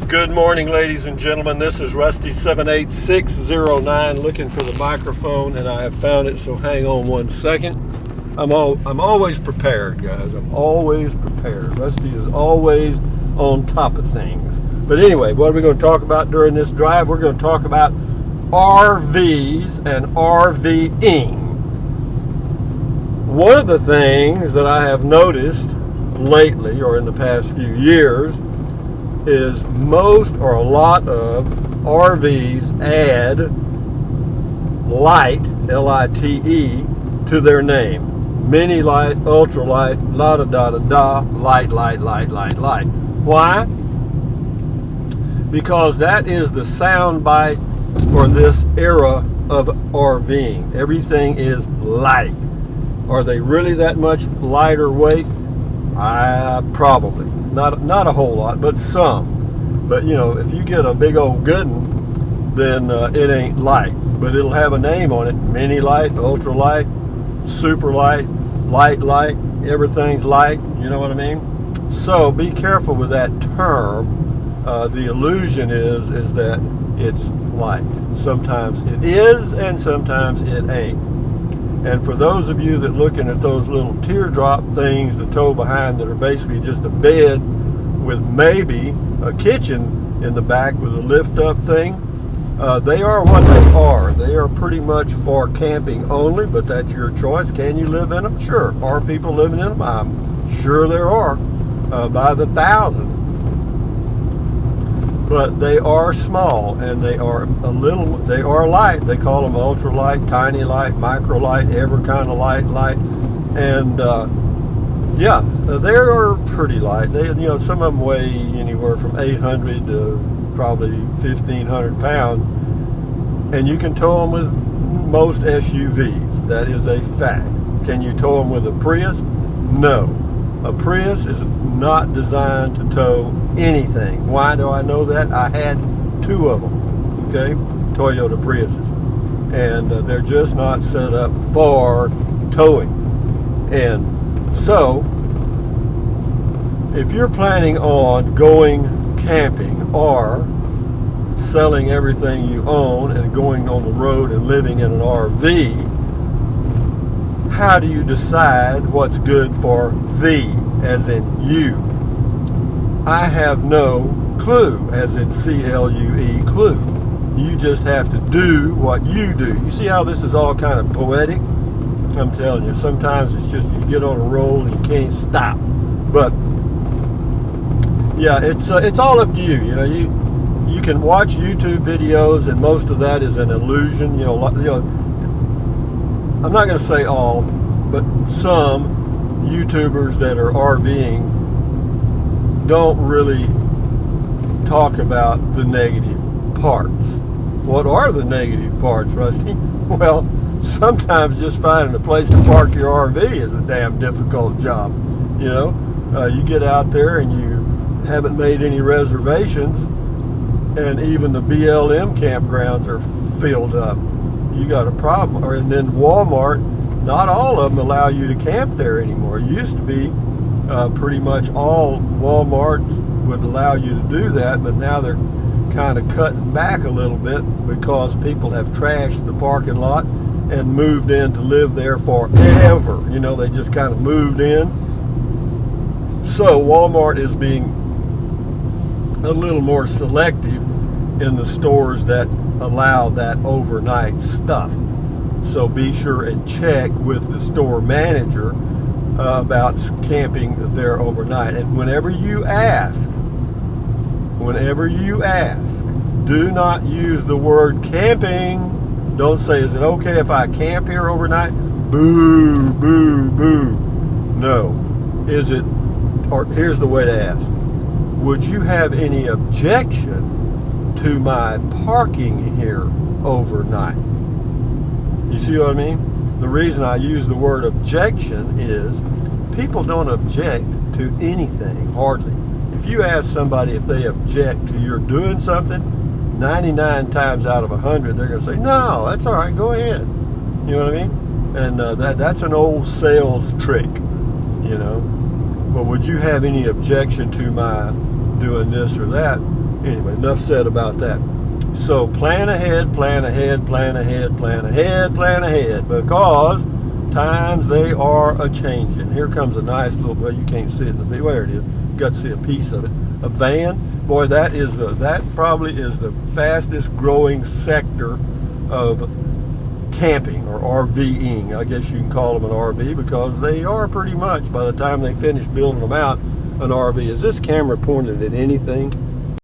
Good morning, ladies and gentlemen. This is Rusty78609 looking for the microphone, and I have found it, so hang on one second. I'm always prepared, guys. I'm always prepared. Rusty is always on top of things. But anyway, what are we going to talk about during this drive? We're going to talk about RVs and RVing. One of the things that I have noticed lately, or in the past few years, is most or a lot of RVs add Lite, L-I-T-E, to their name. Mini Lite, Ultra Lite, la-da-da-da-da, Lite. Why? Because that is the sound bite for this era of RVing. Everything is light. Are they really that much lighter weight? Probably. Not a whole lot, but some. But you know, if you get a big old good one, then it ain't light. But it'll have a name on it: mini light, ultra light, super light, light. Everything's light. You know what I mean? So be careful with that term. The illusion is that it's light. Sometimes it is, and sometimes it ain't. And for those of you that looking at those little teardrop things that tow behind that are basically just a bed with maybe a kitchen in the back with a lift up thing, they are what they are. They are pretty much for camping only, but that's your choice. Can you live in them? Sure. Are people living in them? I'm sure there are, by the thousands. But they are small, and they are light. They call them ultra light, tiny light, micro light, every kind of light. And yeah, they are pretty light. They, some of them weigh anywhere from 800 to probably 1,500 pounds, and you can tow them with most SUVs. That is a fact. Can you tow them with a Prius? No. A Prius is not designed to tow anything. Why do I know that? I had two of them, okay? Toyota Priuses. And they're just not set up for towing. And so, if you're planning on going camping or selling everything you own and going on the road and living in an RV, how do you decide what's good for thee, as in you? I have no clue, as in C-L-U-E, clue. You just have to do what you do. You see how this is all kind of poetic? I'm telling you, sometimes it's just you get on a roll and you can't stop. But yeah, it's all up to you. You can watch YouTube videos, and most of that is an illusion. I'm not going to say all, but some YouTubers that are RVing don't really talk about the negative parts. What are the negative parts, Rusty? Well, sometimes just finding a place to park your RV is a damn difficult job. You get out there and you haven't made any reservations, and even the BLM campgrounds are filled up. You got a problem. And then Walmart, not all of them allow you to camp there anymore. It used to be pretty much all Walmarts would allow you to do that, but now they're kind of cutting back a little bit because people have trashed the parking lot and moved in to live there forever. They just kind of moved in. So Walmart is being a little more selective in the stores that allow that overnight stuff. So be sure and check with the store manager about camping there overnight. And whenever you ask, do not use the word camping. Don't say, is it okay if I camp here overnight? Boo, boo, boo. No. Or here's the way to ask. Would you have any objection to my parking here overnight? You see what I mean? The reason I use the word objection is people don't object to anything, hardly. If you ask somebody if they object to your doing something, 99 times out of 100, they're going to say, no, that's all right, go ahead. You know what I mean? And that's an old sales trick, But would you have any objection to my doing this or that? Anyway, enough said about that. So plan ahead, plan ahead, plan ahead, plan ahead, plan ahead, because times they are a changing. Here comes a nice little, well, you can't see it in the video. There it is. You got to see a piece of it. A van, boy, that probably is the fastest growing sector of camping or RVing. I guess you can call them an RV, because they are pretty much, by the time they finish building them out, an RV. Is this camera pointed at anything?